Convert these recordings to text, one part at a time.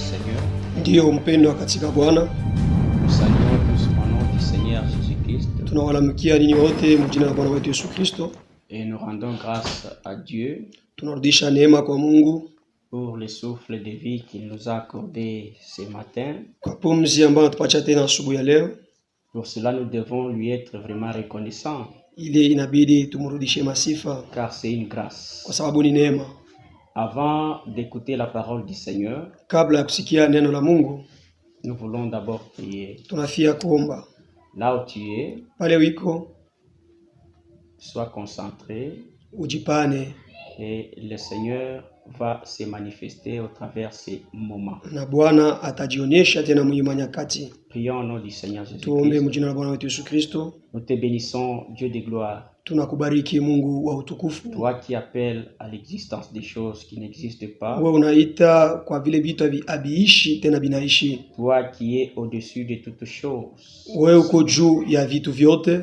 Seigneur. Ndiyo mpendwa katika Bwana, Nous saluons tous au nom du Seigneur Jésus-Christ tunawalamikia ninyi wote mjina la Bwana wetu Yesu Kristo. et nous rendons grâce à Dieu Tunarudisha neema kwa Mungu pour le souffle de vie qu'il nous a accordé ce matin. kwa pumzi ambayo tupacha tena asubuhi ya leo. Pour cela, nous devons lui être vraiment reconnaissants, Ile inabidi tumrudishie masifa car c'est une grâce. kwa sababu ni neema. Avant d'écouter la parole du Seigneur, Kabla ya kusikia neno la Mungu, nous voulons d'abord prier. tunafia kuomba. Là où tu es, Pale wiko sois concentré ujipane et le Seigneur va se manifester au travers ces moments. na Bwana atajionyesha tena mwima nyakati. Prions au nom du Seigneur Tuombe Jésus-Christ. mjina la Bwana wetu Yesu Kristo. Nous te bénissons, Dieu de gloire, Tunakubariki Mungu wa utukufu. toi qui appelles à l'existence des choses qui n'existent pas, Wewe unaita kwa vile vitu haviishi tena binaishi. toi qui es au-dessus de toutes choses. Wewe uko juu ya vitu vyote.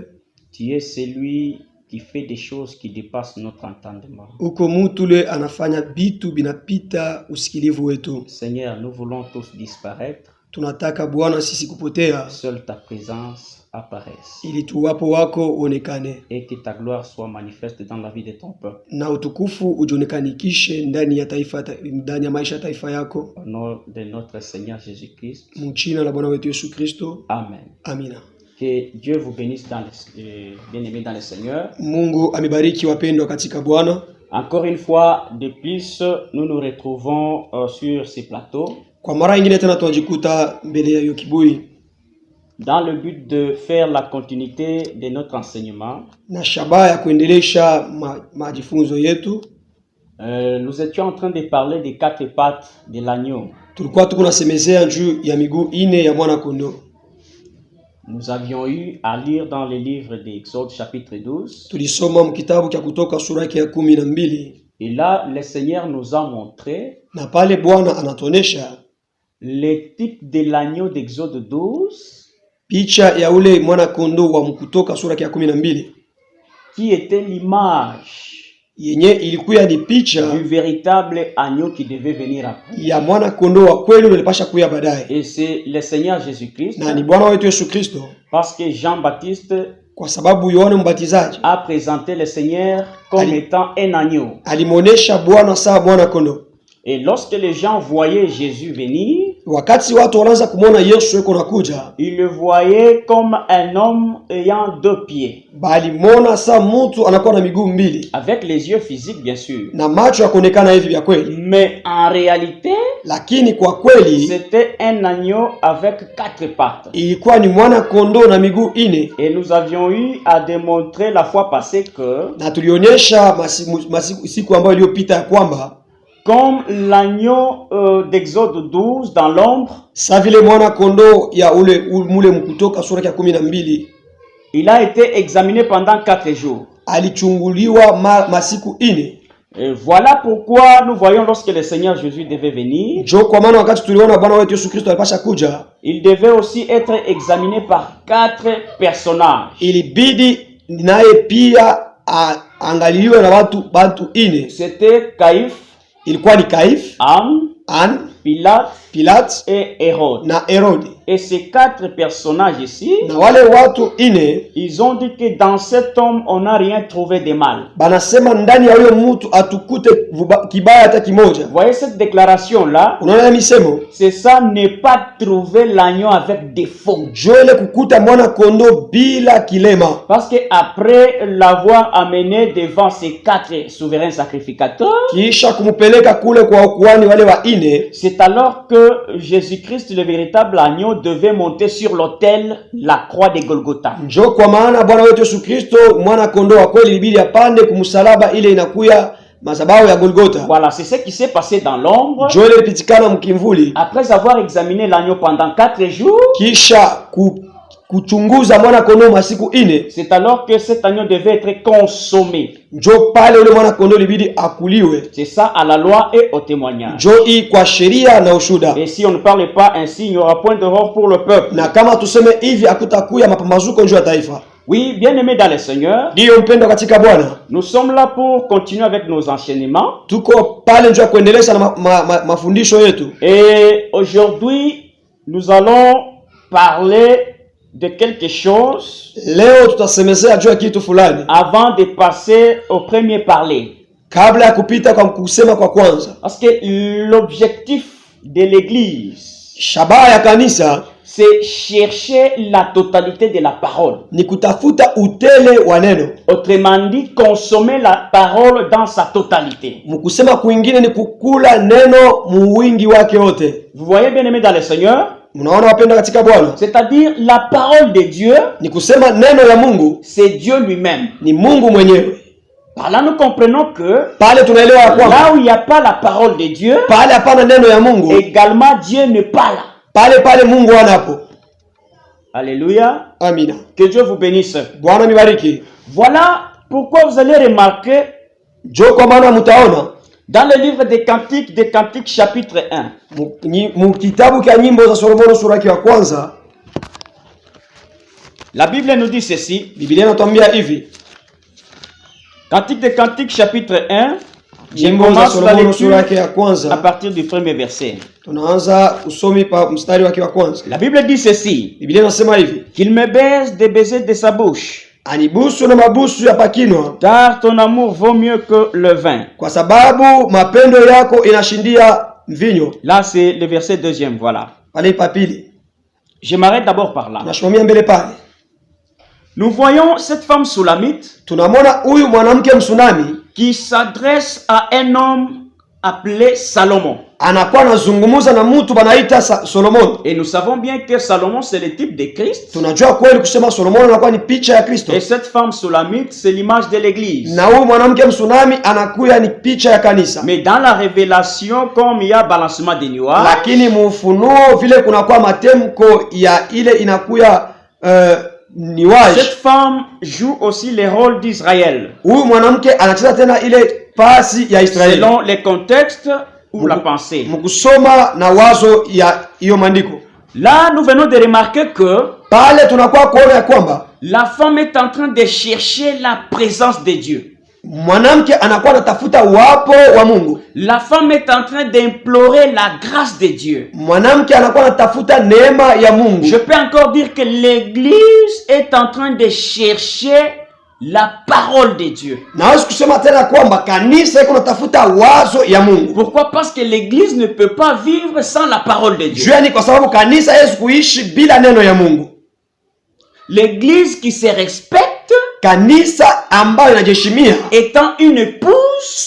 Tu es celui qui fait des choses qui dépassent notre entendement. Uko mtu ule anafanya vitu binapita usikilivu wetu. Seigneur, nous voulons tous disparaître, Tunataka Bwana sisi kupotea seule ta présence apparaisse ili tuwapo wako uonekane et que ta gloire soit manifeste dans la vie de ton peuple. na utukufu ujionekanikishe ndani ya taifa, ndani ya maisha ya taifa yako. Au nom de notre Seigneur Jésus-Christ. Mchina la Bwana wetu Yesu Kristo. Amen. Amina. Que Dieu vous bénisse dans bien-aimés dans le Seigneur. Mungu amebariki wapendwa katika Bwana. Encore une fois de plus, nous nous retrouvons sur ces plateaux Kwa mara nyingine tena tunajikuta mbele ya hiyo kibui dans le but de faire la continuité de notre enseignement. na shabaha ya kuendelesha majifunzo yetu. Nous étions en train de parler des quatre pattes de l'agneau. Tulikuwa tuko nasemezea juu ya miguu ine ya mwana kondoo. Nous avions eu à lire dans le livre d'Exode chapitre 12. Tulisoma mkitabu cha Kutoka sura yake ya 12. Et là, le Seigneur nous a montré Na pale Bwana anatuonesha le type de l'agneau d'Exode 12 picha ya ule mwana kondoo wa Kutoka sura yake ya 12 qui était l'image yenye ilikuwa ni picha du véritable agneau qui devait venir après. ya mwana kondoo wa kweli ulipasha kuya baadaye. Et c'est le Seigneur Jésus-Christ, Na ni Bwana wetu Yesu Kristo, parce que Jean-Baptiste kwa sababu Yohana Mbatizaji a présenté le Seigneur comme étant un agneau. alimuonesha Bwana sawa mwana kondoo. Et lorsque les gens voyaient Jésus venir, Wakati watu wanaanza kumuona Yesu yuko nakuja, ils le voyaient comme un homme ayant deux pieds, bali muona saa mtu anakuwa na miguu mbili avec les yeux physiques bien sûr. na macho yakuonekana hivi vya kweli, Mais en réalité, lakini kwa kweli c'était un agneau avec quatre pattes. ilikuwa ni mwana kondoo na miguu ine. Et nous avions eu à démontrer la fois passée que, Na tulionyesha siku ambayo iliyopita ya kwamba comme l'agneau d'Exode 12 dans l'ombre, sa vile mwana kondoo ya mule Kutoka sura ya 12 il a été examiné pendant 4 jours. alichunguliwa masiku ine. Et voilà pourquoi nous voyons lorsque le Seigneur Jésus devait venir, Jo kwa maana wakati tuliona Bwana wetu Yesu Kristo alipasha kuja, il devait aussi être examiné par 4 personnages. ilibidi naye pia angaliwe na watu ine. C'était Caïphe, Ilikuwa ni Kaifa, Anne, Pilate et Hérode. na Herode. Et ces 4 personnages ici, Na wale watu ine ils ont dit que dans cet homme, on n'a rien trouvé de mal. banasema ndani ya huyo mtu atukute kibaya hata kimoja. Vous voyez cette déclaration-là? Unaona misemo? C'est ça, ne pas trouver l'agneau avec défaut. Joele kukuta mwana kondoo bila kilema. Parce que après l'avoir amené devant ces 4 souverains sacrificateurs, Kisha kumupeleka kule kwa ukuhani wale wa ine, c'est alors que Jésus-Christ, le véritable agneau, devait monter sur l'autel, la croix de Golgotha. njo kwa maana Bwana wetu Yesu Kristo mwana kondoo wa kweli ilibidi apande kumsalaba ile inakuya madhabahu ya Golgotha. Voilà, c'est ce qui s'est passé dans l'ombre. Joele lipitikana mkimvuli. Après avoir examiné l'agneau pendant 4 jours, Kisha kuchunguza mwana kondoo masiku ine, c'est alors que cet agneau devait être consommé. njo pale ule mwana kondoo libidi akuliwe. C'est ça à la loi et au témoignage. Njo hii kwa sheria na ushuda. Et si on ne parle pas ainsi, il n'y aura point d'erreur pour le peuple. Na kama tuseme hivi hakutakuya mapambazuko njo ya taifa. Oui, bien-aimés dans le Seigneur, Ndiyo mpendo katika Bwana, nous sommes là pour continuer avec nos enseignements. tuko pale njoo kuendeleza na mafundisho yetu. Et aujourd'hui, nous allons parler de quelque chose Leo tutasemezea juu ya kitu fulani avant de passer au premier parler. kabla ya kupita kwa kusema kwa kwanza. Parce que l'objectif de l'Église, Shabaha ya kanisa c'est chercher la totalité de la parole. ni kutafuta utele wa neno. Autrement dit, consommer la parole dans sa totalité. Mkusema kwingine ni kukula neno muwingi wake wote. Vous voyez, bien-aimés dans le Seigneur, Mnaona wapenda katika Bwana? c'est-à-dire la parole de Dieu, Ni kusema neno ya Mungu c'est Dieu lui-même. ni Mungu mwenyewe. Par là, nous comprenons que Pale tunaelewa ya kwamba là où il n'y a pas la parole de Dieu, pale hapana neno ya Mungu, également Dieu n'est pas là. pale Mungu anapo. Alléluia. Amina. Que Dieu vous bénisse. Bwana mibariki. Voilà pourquoi vous allez remarquer Jo kwa maana mtaona dans le livre des Cantiques chapitre 1. mu kitabu cha nyimbo za Solomoni sura ya kwanza, La Bible nous dit ceci. Biblia inatuambia hivi. Cantiques chapitre 1. Je Nyimbo za commence la Solomoni sura lecture ya à kwanza. partir du premier verset. Tunaanza usomi pa mstari wake wa kwanza. La Bible dit ceci. Biblia inasema hivi. Qu'il me baise des baisers de sa bouche, Anibusu na mabusu ya pakinwa, car ton amour vaut mieux que le vin. kwa sababu mapendo yako inashindia mvinyo. Là, c'est le verset 2e, voilà. Pale pa pili. Je m'arrête d'abord par là. Tunashimamia mbele pale. Nous voyons cette femme soulamite Tunamwona huyu mwanamke msunami qui s'adresse à un homme appelé Salomon. anakuwa anazungumza na mtu banaita Solomon. Et nous savons bien que Salomon, c'est le type de Christ. Tunajua kweli kusema Solomon anakuwa ni picha ya Kristo. Et cette femme soulamite, c'est l'image de l'église. Na huyu mwanamke msunami anakuya ni picha ya kanisa. Mais dans la révélation, comme il y a balancement des nuages, Lakini mufunuo vile kunakuwa matemko ya ile inakuya niwaje. cette femme joue aussi le rôle d'Israël. Huyu mwanamke anacheza tena ile pasi ya Israeli. Selon les contextes ou la pensée. Mkusoma na wazo ya hiyo maandiko. Là, nous venons de remarquer que Pale tunakuwa kuona ya kwamba la femme est en train de chercher la présence de Dieu. mwanamke anakuwa anatafuta uwapo wa Mungu. La femme est en train d'implorer la grâce de Dieu. Mwanamke anakuwa anatafuta neema ya Mungu. Je peux encore dire que l'église est en train de chercher la parole de Dieu. Naweza kusema tena kwamba kanisa iko natafuta wazo ya Mungu. Pourquoi? Parce que l'église ne peut pas vivre sans la parole de Dieu. Juani kwa sababu kanisa haiwezi kuishi bila neno ya Mungu. L'église qui se respecte, Kanisa ambayo inajiheshimia étant une épouse,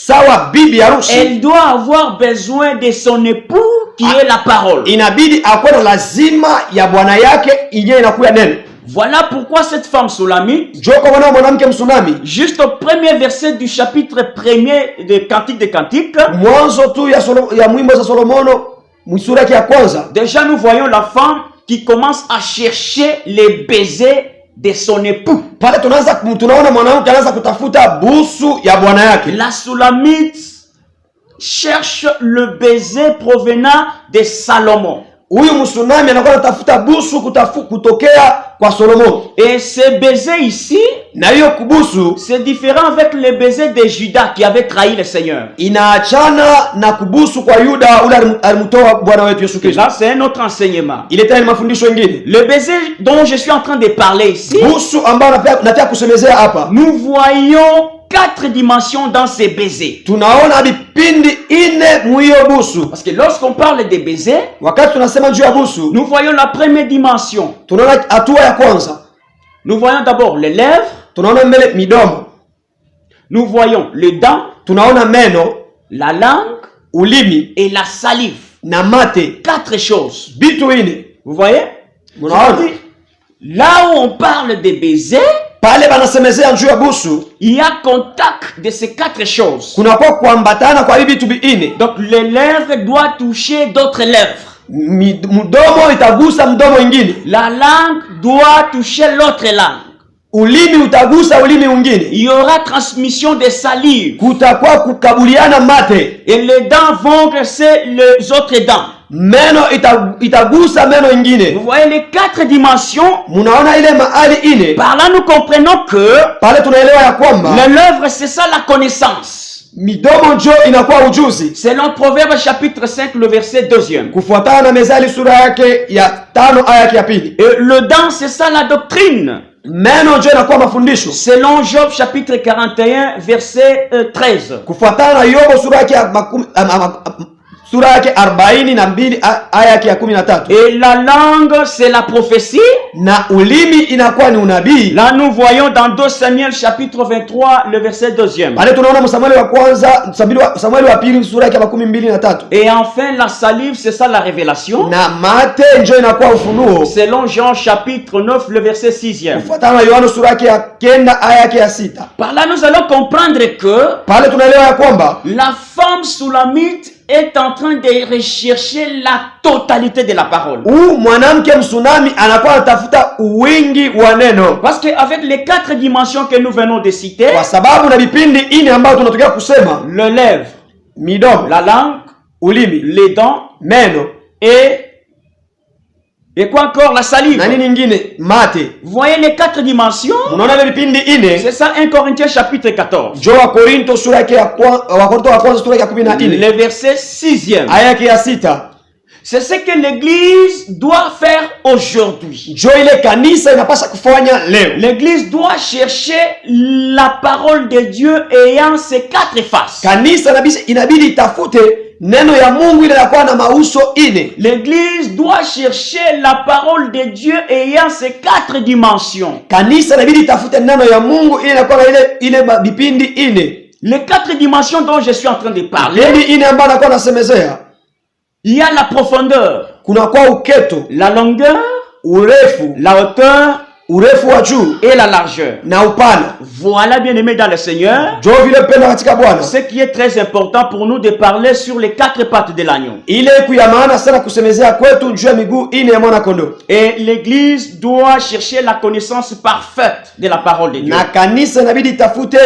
sawa bibi harusi, elle doit avoir besoin de son époux qui est la parole. inabidi akuwe na lazima ya bwana yake yenyewe inakuya neno. Voilà pourquoi cette femme soulamite, Joko mwana mwanamke msunami, juste au premier verset du chapitre 1er de Cantique des Cantiques, mwanzo tu ya mwimbo za Solomono msura ya kwanza, déjà nous voyons la femme qui commence à chercher les baisers de son époux. pale tunaona mwanamke anaanza kutafuta busu ya bwana yake. La soulamite cherche le baiser provenant de Salomon. Huyu msunami anakuwa anatafuta busu kutokea kwa Solomon. Et ce baiser ici, Na hiyo kubusu c'est différent avec le baiser de Judas qui avait trahi le Seigneur. inaachana na kubusu kwa Yuda ule alimtoa Bwana wetu Yesu Kristo. Là, c'est un autre enseignement. Ile tena ni mafundisho mengine. Le baiser dont je suis en train de parler ici, Busu ambayo nataka kusemezea hapa. nous voyons 4 dimensions dans ces baisers. Tunaona vipindi ine muhiyo busu. Parce que lorsqu'on parle de baisers, Wakati tunasema juu ya busu, nous voyons la première dimension. tunaona hatua ya kwanza. Nous voyons d'abord les lèvres, Tunaona mbele midomo. nous voyons les dents, Tunaona meno, la langue ulimi et la salive. na mate. 4 choses. Bitu ine. Vous voyez? Munaona? C'est-à-dire, là où on parle de baisers, Pale banasemezea juu ya busu, il y a contact de ces 4 choses. kunakuwa kuambatana kwa hivi vitu ine. Donc les lèvres doivent toucher d'autres lèvres. Mdomo itagusa mdomo ingine. La langue doit toucher l'autre langue. Ulimi utagusa ulimi mwingine. Il y aura transmission de salive. Kutakuwa kukabuliana mate. Et les dents vont glisser les autres dents. meno itagusa meno ingine. Vous voyez les 4 dimensions. Munaona ile mahali ine. Par là nous comprenons que pale tunaelewa ya kwamba l'œuvre c'est ça la connaissance. Midomo njo inakuwa ujuzi. Selon Proverbe chapitre 5 le verset 2e. Kufuatana na Mezali sura yake ya 5 aya yake ya pili. Et le dent c'est ça la doctrine. Meno njo inakuwa mafundisho. Selon Job chapitre 41 verset 13. Kufuatana na Yobo sura yake ya sura yake 42 aya yake ya 13. Et la langue c'est la prophétie. Na ulimi inakuwa ni unabii. Là nous voyons dans 2 Samuel chapitre 23 le verset 2e. Pale tunaona Samueli wa kwanza, Samueli wa pili sura yake ya 23. Et enfin la salive c'est ça la révélation. Na mate njo inakuwa ufunuo. Selon Jean chapitre 9 le verset 6e. Kufuatana na Yohana sura yake ya 9 aya yake ya 6. Par là nous allons comprendre que pale tunaelewa ya kwamba la femme Shulamite est en train de rechercher la totalité de la parole. Mwanamke msunami anakuwa anatafuta wingi wa neno. Parce que avec les 4 dimensions que nous venons de citer, kwa sababu na vipindi ine ambayo tunatokea kusema, le lèvre, midomo, la langue, ulimi, les dents, meno et quoi encore, la salive. Na nini nyingine? Mate. Vous voyez les 4 dimensions? Unaona vipindi ine. C'est ça 1 Corinthiens chapitre 14. Jo wa Korinto sura yake ya kwanza sura yake ya 14. Le verset 6e. Aya yake ya 6. C'est ce que l'église doit faire aujourd'hui. Jo ile kanisa inapaswa kufanya leo. L'église doit chercher la parole de Dieu ayant ces 4 faces. Kanisa inabidi itafute neno ya Mungu ile inakuwa na mauso ine. L'église doit chercher la parole de Dieu ayant ces 4 dimensions. Kanisa inabidi itafute neno ya Mungu ile inakuwa na ile vipindi ine. Les 4 dimensions dont je suis en train de parler. Ine ambayo nakuwa nasemezea. Il y a la profondeur, kuna kwa uketo, la longueur, urefu, la hauteur, urefu wa juu et la largeur. Na upana. Voilà, bien aimé dans le Seigneur, ce qui est très important pour nous de parler sur les 4 pattes de l'agneau. Et l'église doit chercher la connaissance parfaite de la parole de Dieu. Na kanisa inabidi itafute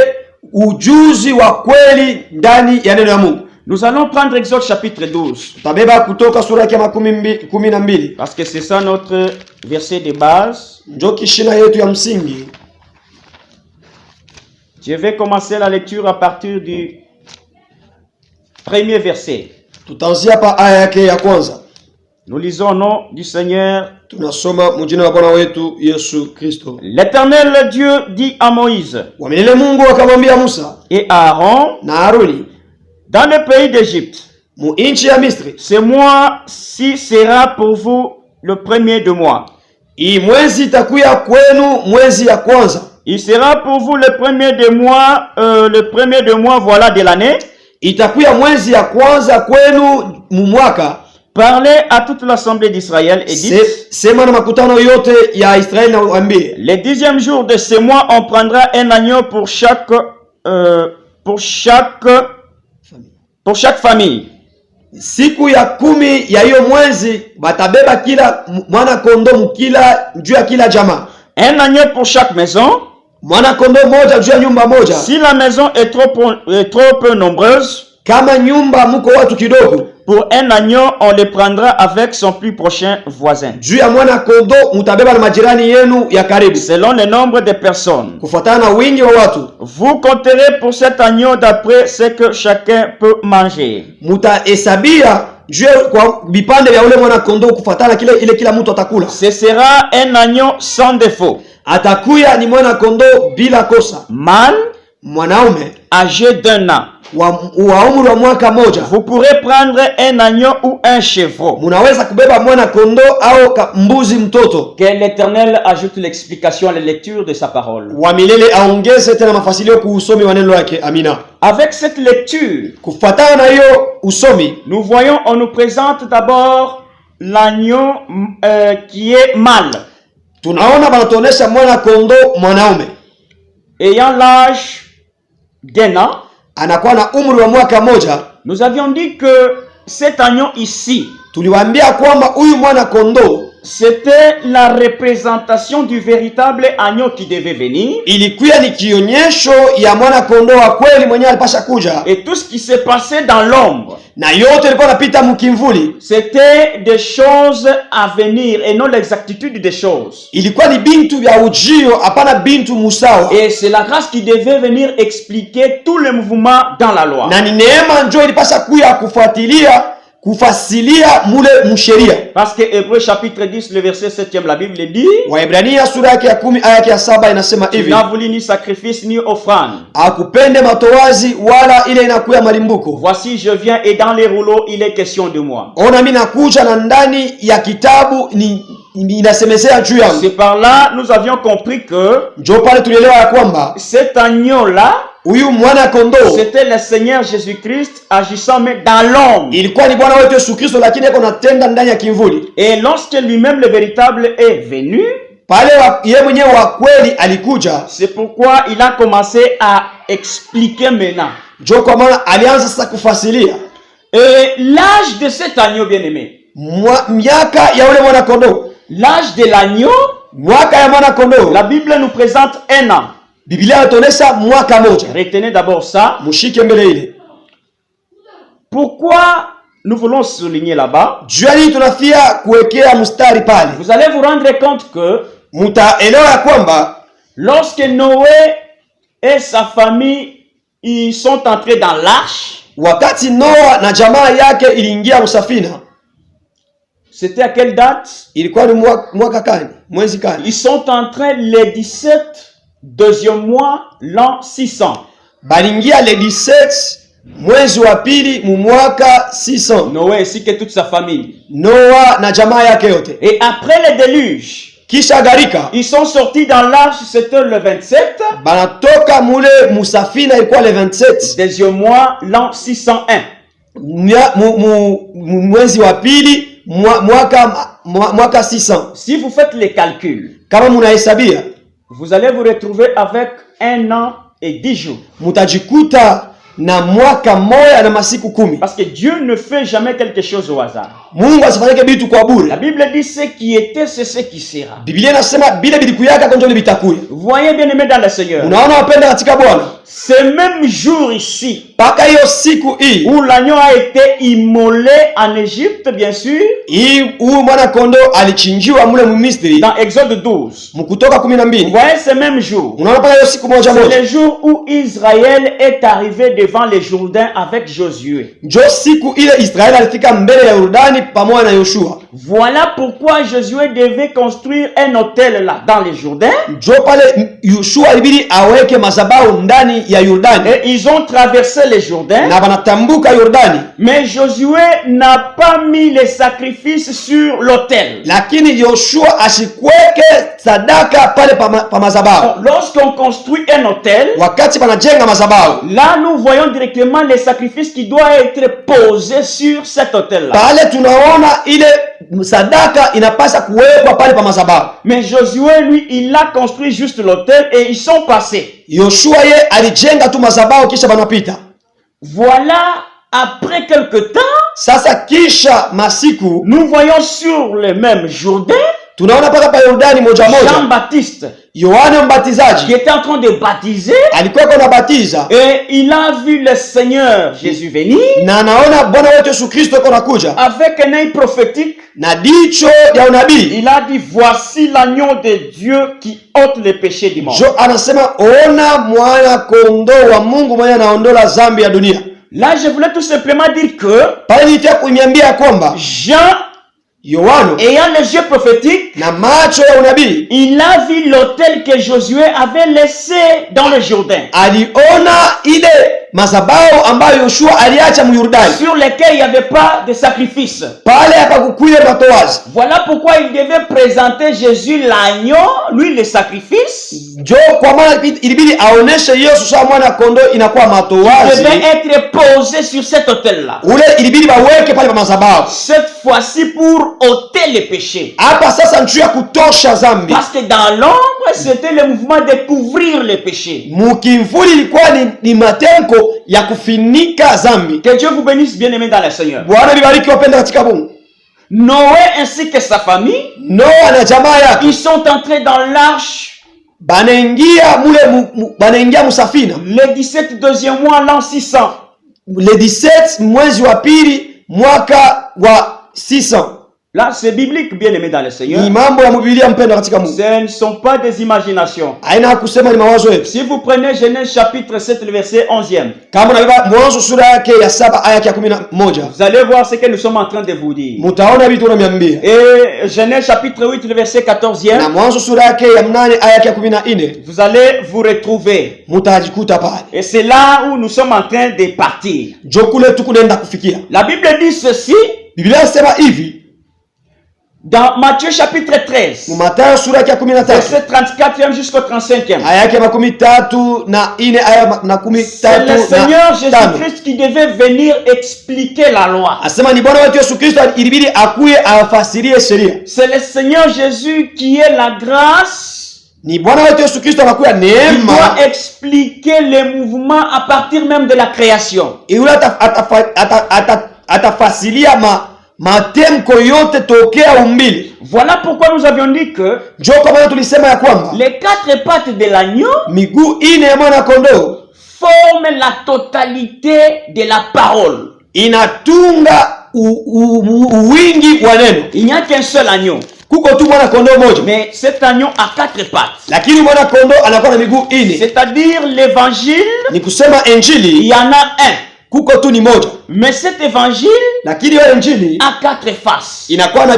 ujuzi wa kweli ndani ya neno la Mungu. Nous allons prendre Exode chapitre 12. Parce que c'est ça notre verset de base. Je vais commencer la lecture à partir du premier verset. Nous lisons au nom du Seigneur. L'Éternel Dieu dit à Moïse et à Aaron dans le pays d'Égypte, ce mois-ci sera pour vous le premier de mois. Il sera pour vous le premier de mois, voilà, de l'année. Parlez à toute l'assemblée d'Israël et dites: le 10e jour de ce mois, on prendra un agneau pour chaque famille. Siku ya 10 ya hiyo mwezi batabeba kila mwana kondo mkila juu ya kila jamaa. Un agneau pour chaque maison. Mwana kondo moja juu ya nyumba moja. Si la maison est trop peu nombreuse, kama nyumba muko watu kidogo, pour un agneau on le prendra avec son plus prochain voisin. Juu ya mwana kondo mutabeba na majirani yenu ya karibu, selon le nombre de personnes. Kufuatana na wingi wa watu. Vous compterez pour cet agneau d'après ce que chacun peut manger. Mutahesabia juu kwa vipande vya ule mwana kondo kufuatana ile kila mtu atakula. Ce sera un agneau sans défaut. Atakuya ni mwana kondo bila kosa. Mâle, mwanaume, âgé d'un an. Wa umri wa mwaka moja. Vous pourrez prendre un agneau ou un chevreau. Munaweza kubeba mwana kondo au mbuzi mtoto. Que l'Éternel ajoute l'explication à la lecture de sa parole. Wa milele aongeze tena mafasilio kuusomi wa neno lake. Amina. Avec cette lecture, kufuatana na hiyo usomi, nous voyons, on nous présente d'abord l'agneau qui est mâle. Tunaona banatuonesha mwana kondo mwanaume ayant l'âge d'un an. Anakuwa na umri wa mwaka moja. Nous avions dit que cet agneau ici, tuliwaambia kwamba huyu mwana kondo C'était la représentation du véritable agneau qui devait venir. Ilikuwa ni kionyesho ya mwana kondoo wa kweli mwenye alipasha kuja. Et tout ce qui s'est passé dans l'ombre, na yote ilikuwa napita mkimvuli, c'était des choses à venir et non l'exactitude des choses. Ilikuwa ni bintu vya ujio, hapana bintu musawa. Et c'est la grâce qui devait venir expliquer tout le mouvement dans la loi. Na ni neema njoo ilipasha kuya kufuatilia kufasilia mule msheria. Parce que Hébreux chapitre 10 le verset 7e la Bible dit, Waebrania sura yake ya 10 aya ya 7 inasema hivi, n'a voulu ni sacrifice ni offrande, akupende matowazi wala ile inakuya malimbuko. Voici je viens et dans les rouleaux il est question de moi. Ona mimi nakuja na ndani ya kitabu ni inasemezea juu yangu. C'est par là nous avions compris que njoo pale tulielewa ya kwamba cet agneau là, huyu mwana kondoo, c'était le Seigneur Jésus-Christ agissant mais dans l'ombre. Ilikuwa ni Bwana wetu Yesu Kristo, lakini yako natenda ndani ya kimvuli. Et lorsque lui-même le véritable est venu, pale yeye mwenyewe wa kweli alikuja. C'est pourquoi il a commencé à expliquer maintenant. Njoo kwa maana alianza sasa kufasilia. Et l'âge de cet agneau bien-aimé, miaka ya ule mwana kondoo, l'âge de l'agneau, mwaka ya mwana kondoo, la Bible nous présente 1 an. Biblia inatuonesha mwaka moja. Retenez d'abord ça. Mushike mbele ile. Pourquoi nous voulons souligner là-bas? Juani tunafia kuwekea mstari pale. Vous allez vous rendre compte que mutaelewa kwamba lorsque Noé et sa famille ils sont entrés dans l'arche, wakati Noa na jamaa yake iliingia msafina, c'était à quelle date? Ilikuwa ni mwaka gani? Mwezi gani? Ils sont entrés le 17 deuxième mois l'an 600. Balingia le 17 mwezi wa pili mu mwaka 600. Noé ainsi que toute sa famille. Noa na jamaa yake yote. Et après le déluge, kisha garika, ils sont sortis dans l'arche, c'était le 27. Banatoka mule musafina ilikuwa le 27. Deuxième mois l'an 601. Mwezi wa pili mwaka 600. Si vous faites les calculs, kama munahesabia, vous allez vous retrouver avec 1 an et 10 jours. Mutajikuta na mwaka moja na masiku 10. Parce que Dieu ne fait jamais quelque chose au hasard. Mungu asifanyike bitu kwa bure. La Bible dit ce qui était c'est ce qui sera. Biblia inasema bila bilikuyaka kwa ndio bitakuya. Vous voyez bien aimé dans le Seigneur. Unaona wapenda katika Bwana. Ce même jour ici, paka hiyo siku hii, où l'agneau a été immolé en Égypte bien sûr. Huyu mwana kondoo alichinjiwa mule mu Misri. Dans Exode 12. Mkutoka 12. Vous voyez ce même jour. Unaona paka hiyo siku moja moja. C'est le jour où Israël est arrivé devant les Jourdains avec Josué. Njo siku ile Israeli alifika mbele ya Yordani pamoja na Yoshua. Voilà pourquoi Josué devait construire un autel là dans les Jourdains. Njo pale Yoshua ilibidi aweke madhabahu ndani ya Yordani. Et ils ont traversé les Jourdains. Na banatambuka Yordani. Mais Josué n'a pas mis les sacrifices sur l'autel. Lakini Yoshua asikweke sadaka pale pa madhabahu. Lorsqu'on construit un autel, wakati banajenga madhabahu, là nous voyons directement les sacrifices qui doivent être posés sur cet autel là. Pale tunaona ile sadaka inapasa kuwekwa pale pa madhabahu. Mais Josué lui il a construit juste l'autel et ils sont passés. Yoshua ye alijenga tu madhabahu kisha banapita. Voilà, après quelque temps, sasa kisha masiku, nous voyons sur le même Jourdain, tunaona paka pa Yordani moja moja, Jean-Baptiste, Yohana Mbatizaji, qui était en train de baptiser, alikuwa kwa baptiza, et il a vu le Seigneur Jésus venir, na anaona Bwana wetu Yesu Kristo yuko nakuja, avec un œil prophétique, na dicho ya unabii. Il a dit voici l'agneau de Dieu qui ôte les péchés du monde. Jo anasema ona mwana kondoo wa Mungu mwenye anaondola dhambi ya dunia. Là je voulais tout simplement dire que pale nitaka kuiambia kwamba Jean, Yohana, ayant les yeux prophétiques, na macho ya unabii, il a vu l'autel que Josué avait laissé dans le Jourdain. Aliona ile madhabahu ambayo Yoshua aliacha mu Yordani, sur lesquels il n'y avait pas de sacrifice. Pale hapakukuye matowazi. Voilà pourquoi il devait présenter Jésus l'agneau, lui le sacrifice. Jo kwa maana ilibidi aoneshe Yesu sawa mwana kondoo inakuwa matowazi. Il devait être posé sur cet autel là. Ule ilibidi baweke pale pa madhabahu. Cette fois-ci pour ôter les péchés. Hapa sasa njia kutosha dhambi. Parce que dans l'ombre c'était le mouvement de couvrir les péchés. Mukimvuli ilikuwa ni matenko ya kufinika dhambi. Que Dieu vous bénisse bien-aimés dans le Seigneur. Bwana bibariki wapenda katika Mungu. Noé ainsi que sa famille, Noa na jamaa yake ils sont entrés dans l'arche banaingia musafina le 17 deuxième mois l'an 600. Le 17 mwezi wa pili mwaka wa 600. Là, c'est biblique, bien aimé dans le Seigneur. Ni mambo ya Biblia mpendwa katika Mungu. Ce ne sont pas des imaginations. Haina kusema ni mawazo yetu. Si vous prenez Genèse chapitre 7 le verset 11e. Kama unabeba Mwanzo sura yake ya 7 aya ya 11. Vous allez voir ce que nous sommes en train de vous dire. Mutaona vitu tunamiambia. Et Genèse chapitre 8 le verset 14e. Na Mwanzo sura yake ya 8 aya ya 14. Vous allez vous retrouver. Mutajikuta pale. Et c'est là où nous sommes en train de partir. Jokule tukunaenda kufikia. La Bible dit ceci. Biblia inasema hivi. Dans Matthieu chapitre 13, Mathayo sura ya 13, verset 34e jusqu'au 35e. Aya yake 13 na 4 aya na 13. C'est le Seigneur Jésus-Christ qui devait venir expliquer la loi. Asema ni Bwana wetu Yesu Kristo ilibidi akuye afasirie sheria. C'est le Seigneur Jésus qui est la grâce. Ni Bwana wetu Yesu Kristo anakuya neema. Il doit expliquer les mouvements à partir même de la création. Yule atafasilia matemko yote tokea umbili. Voilà pourquoi nous avions dit que les 4 pattes de l'agneau miguu ine ya mwana kondoo forment la totalité de la parole. Inatunga wingi wa neno. Il n'y a qu'un seul agneau. Kuko tu mwana kondoo moja. Mais cet agneau a 4 pattes. Lakini mwana kondoo anakuwa na miguu ine. C'est-à-dire l'évangile. Ni kusema injili. Il y en a un. Kuko tu ni moja. Mais cet évangile lakini hiyo injili a 4 faces. Inakuwa na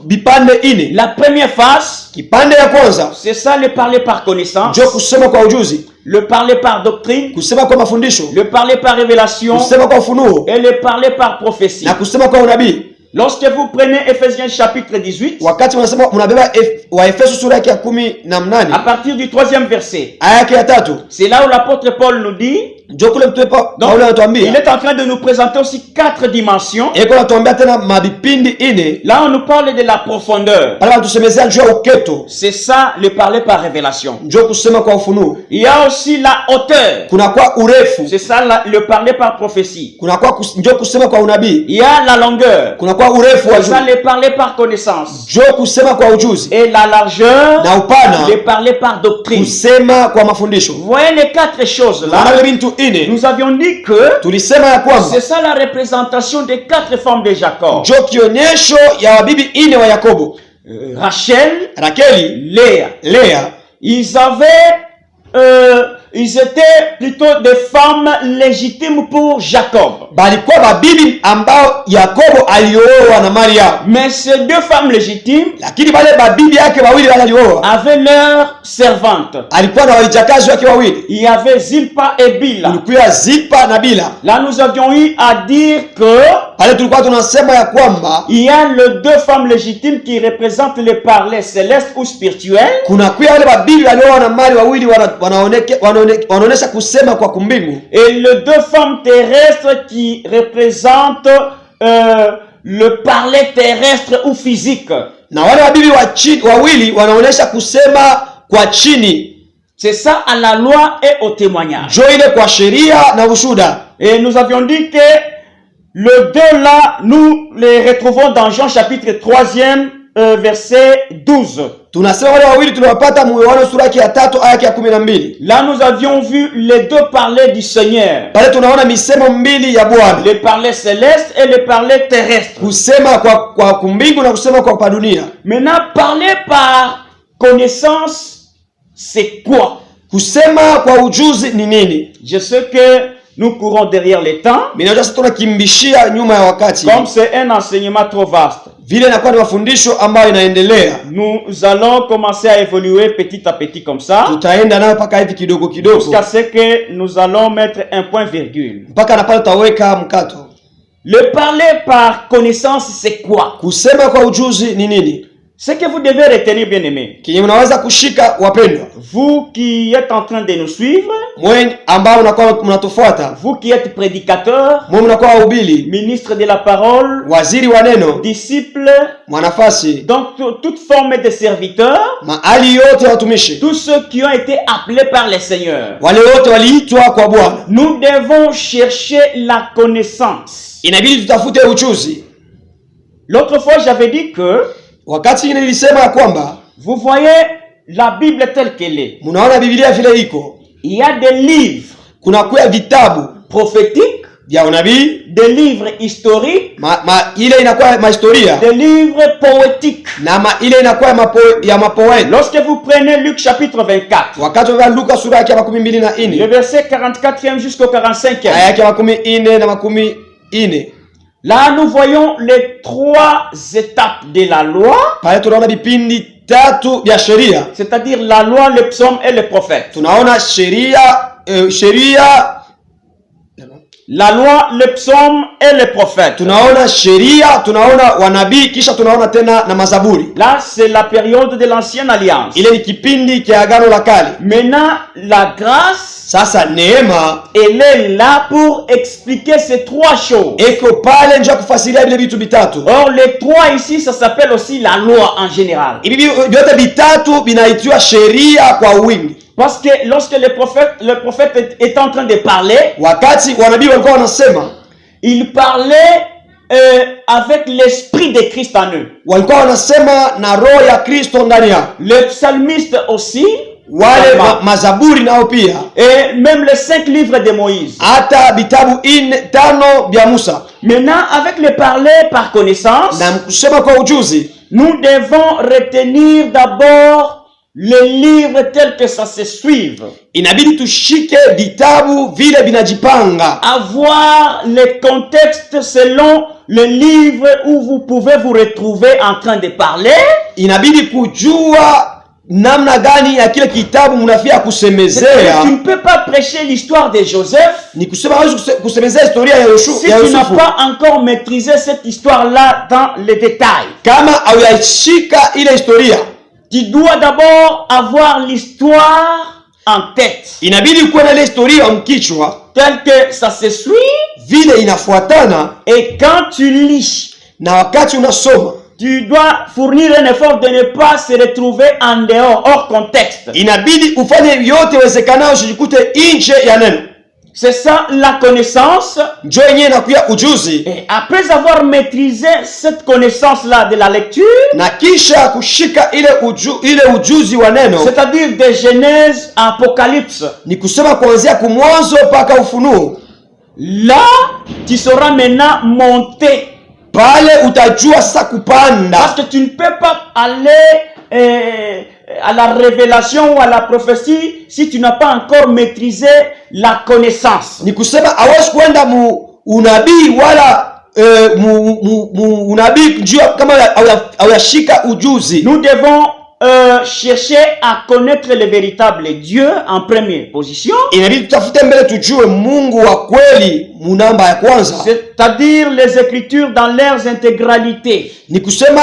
vipande ine. La première face, kipande ya kwanza, c'est ça le parler par connaissance. Jo kusema kwa ujuzi. Le parler par doctrine. Kusema kwa mafundisho. Le parler par révélation. Kusema kwa ufunuo. Et le parler par prophétie. Na kusema kwa unabii. Lorsque vous prenez Ephésiens chapitre 18, wakati unasema unabeba wa Efeso sura yake ya 18, à partir du 3e verset, aya yake ya 3, c'est là où l'apôtre Paul nous dit. Donc, il est en train de nous présenter aussi 4 dimensions. Là, on nous parle de la profondeur. C'est ça le parler par révélation. Il y a aussi la hauteur. C'est ça le parler par prophétie. Il y a la longueur. C'est ça le parler par connaissance. Et la largeur, le parler par doctrine. Vous voyez les 4 choses là. Nous avions dit que c'est ça la représentation des 4 femmes de Jacob. Rachel, Léa. Ils étaient plutôt des femmes légitimes pour Jacob. Mais ces 2 femmes légitimes avaient leurs servantes. Il y avait Zilpa et Bila. Là nous avions eu à dire que il y a les 2 femmes légitimes qui représentent le parler céleste ou spirituel. Et les 2 femmes terrestres qui représentent le parler terrestre ou physique. C'est ça à la loi et au témoignage. Et nous avions dit que le 2 là, nous les retrouvons dans Jean chapitre 3e verset 12. Là nous avions vu les 2 parler du Seigneur. Le parler céleste et le parler terrestre. Maintenant parler par connaissance, c'est quoi? Je sais que nous courons derrière les temps. Comme c'est un enseignement trop vaste, nous allons commencer à évoluer petit à petit comme ça. Jusqu'à ce que nous allons mettre un point virgule. Le parler par connaissance, c'est quoi? Ce que vous devez retenir, bien aimé, vous qui êtes en train de nous suivre, vous qui êtes prédicateur, ministre de la parole, disciple, donc toute forme de serviteur, tous ceux qui ont été appelés par le Seigneur, nous devons chercher la connaissance. L'autre fois, j'avais dit que wakati ingine nilisema ya kwamba vous voyez la Bible telle qu'elle est. Munaona Biblia vile iko. Il y a des livres kunakuwa vitabu prophétiques, vya unabii, des livres historiques, ile inakuwa mahistoria, des livres poétiques, na ile inakuwa ya mapoeti. Lorsque vous prenez Luc chapitre 24, wakati wa Luka sura ya 24, le verset 44e jusqu'au 45e, aya ya 44 na 44, là nous voyons les 3 étapes de la loi, pale tunaona vipindi tatu vya sheria, c'est-à-dire la loi, le psaume et le prophète. Tunaona sheria, la loi, le psaume et le prophète. Tunaona sheria, tunaona wanabii, kisha tunaona tena na mazaburi. Là c'est la période de l'ancienne alliance. Ile ni kipindi cha agano la kale. Maintenant la grâce, sasa neema, elle est là pour expliquer ces 3 choses. Eko pale ndio kufasiria vile vitu vitatu. Or les 3 ici ça s'appelle aussi la loi en général. Hivi vyote vitatu vinaitwa sheria kwa wingi. Parce que lorsque le prophète est en train de parler, wakati wanabii walikuwa wanasema, il parlait avec l'esprit de Christ en eux. Walikuwa wanasema na roho ya Kristo ndani yao. Le psalmiste aussi, wale mazaburi nao pia, et même les 5 livres de Moïse, hata vitabu 5 vya Musa. Maintenant avec le parler par connaissance, na kusema kwa ujuzi, nous devons retenir d'abord les livres tels que ça se suive. Inabidi tushike vitabu vile vinajipanga. Avoir les contextes selon le livre où vous pouvez vous retrouver en train de parler. Inabidi kujua namna gani ya kile kitabu mnafia kusemezea. Tu ne peux pas prêcher l'histoire de Joseph. Ni kusema kusemezea historia ya Yoshua. Si tu n'as pas encore maîtrisé cette histoire-là dans les détails. Kama hauyashika ile historia, tu dois d'abord avoir l'histoire en tête. Inabidi kuwa na ile historia mkichwa, tel que ça se suit, vile inafuatana. Et quand tu lis, na wakati unasoma, tu dois fournir un effort de ne pas se retrouver en dehors, hors contexte. Inabidi ufanye yote wezekanao usijikute nje ya neno. C'est ça la connaissance. Et après avoir maîtrisé cette connaissance-là de la lecture, c'est-à-dire de Genèse à Apocalypse, là, tu sauras maintenant monter. Parce que tu ne peux pas aller à la révélation ou à la prophétie si tu n'as pas encore maîtrisé la connaissance. Ni kusema hawezi kwenda unabii wala unabii kama hawashika ujuzi. Nous devons chercher à connaître le véritable Dieu en première position. Inabidi tutafute mbele tujue Mungu wa kweli munamba ya kwanza. C'est-à-dire les écritures dans leur intégralité. Ni kusema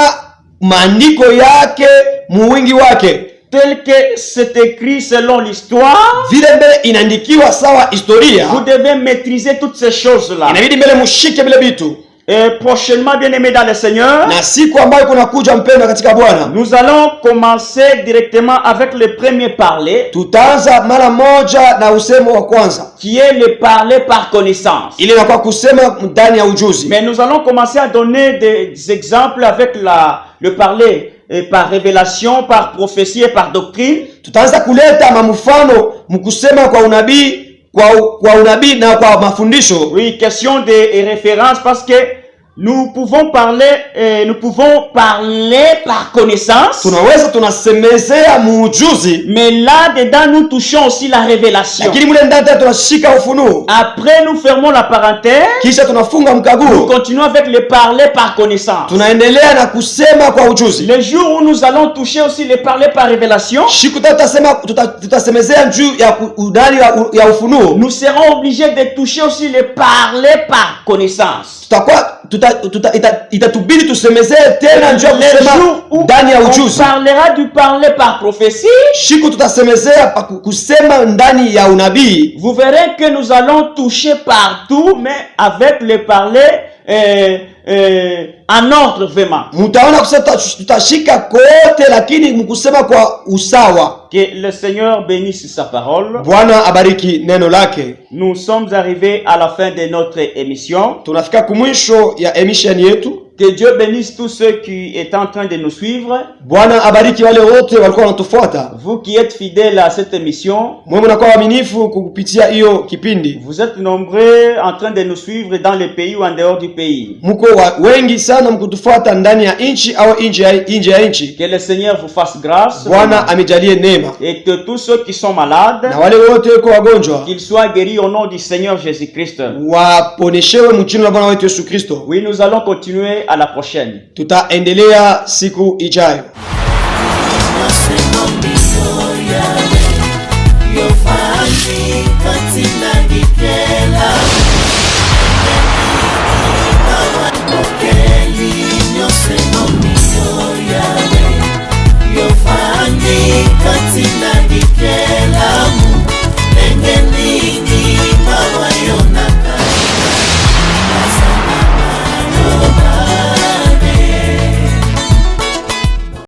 maandiko yake muwingi wake, tel que c'est écrit selon l'histoire. Vile mbele inaandikiwa sawa historia. Vous devez maîtriser toutes ces choses-là. Inabidi mbele mushike vile vitu. Et prochainement, bien-aimés dans le Seigneur, na siku ambayo kunakuja mpendwa katika Bwana, nous allons commencer directement avec le premier parler. Tutaanza mara moja na usemo wa kwanza, qui est le parler par connaissance. Ile inakuwa kusema ndani ya ujuzi. Mais nous allons commencer à donner des exemples avec le parler par révélation, par prophétie et par doctrine. Tutaanza kuleta mfano mkusema kwa unabii, kwa unabii na kwa mafundisho. Oui, question de référence parce que nous pouvons parler par connaissance. Tunaweza tunasemezea muujuzi. Mais là dedans nous touchons aussi la révélation. Lakini mule ndani tunashika ufunuo. Après nous fermons la parenthèse. Kisha tunafunga mkaguo. Nous continuons avec le parler par connaissance. Tunaendelea na kusema kwa ujuzi. Le jour où nous allons toucher aussi le parler par révélation. Siku tutasemezea juu ya udani ya ufunuo. Nous serons obligés de toucher aussi le parler par connaissance. Itatubidi tusemezee tena njoo kusema ndani ya ujuzi. On parlera du parler par prophétie. Siku tutasemezea kusema ndani ya unabii. Vous verrez que nous allons toucher partout, mais avec le parler en ordre vraiment. Mutaona kusema tutashika kote lakini mkusema kwa usawa. Que le Seigneur bénisse sa parole. Bwana abariki neno lake. Nous sommes arrivés à la fin de notre émission. Tunafika kumwisho ya emission yetu. Que Dieu bénisse tous ceux qui est en train de nous suivre. Bwana abariki wale wote walikuwa wanatufuata. Vous qui êtes fidèles à cette émission. Mwe mnakuwa waaminifu kupitia hiyo kipindi. Vous êtes nombreux en train de nous suivre dans le pays ou en dehors du pays. Mko wengi sana mkutufuata ndani ya nchi au nje ya nchi. Que le Seigneur vous fasse grâce. Bwana amejalie neema. Et que tous ceux qui sont malades, na wale wote wako wagonjwa, qu'ils soient guéris au nom du Seigneur Jésus-Christ. Waponeshewe mjina la Bwana wetu Yesu Kristo. Oui, nous allons continuer à la prochaine. Tutaendelea siku ijayo. Yo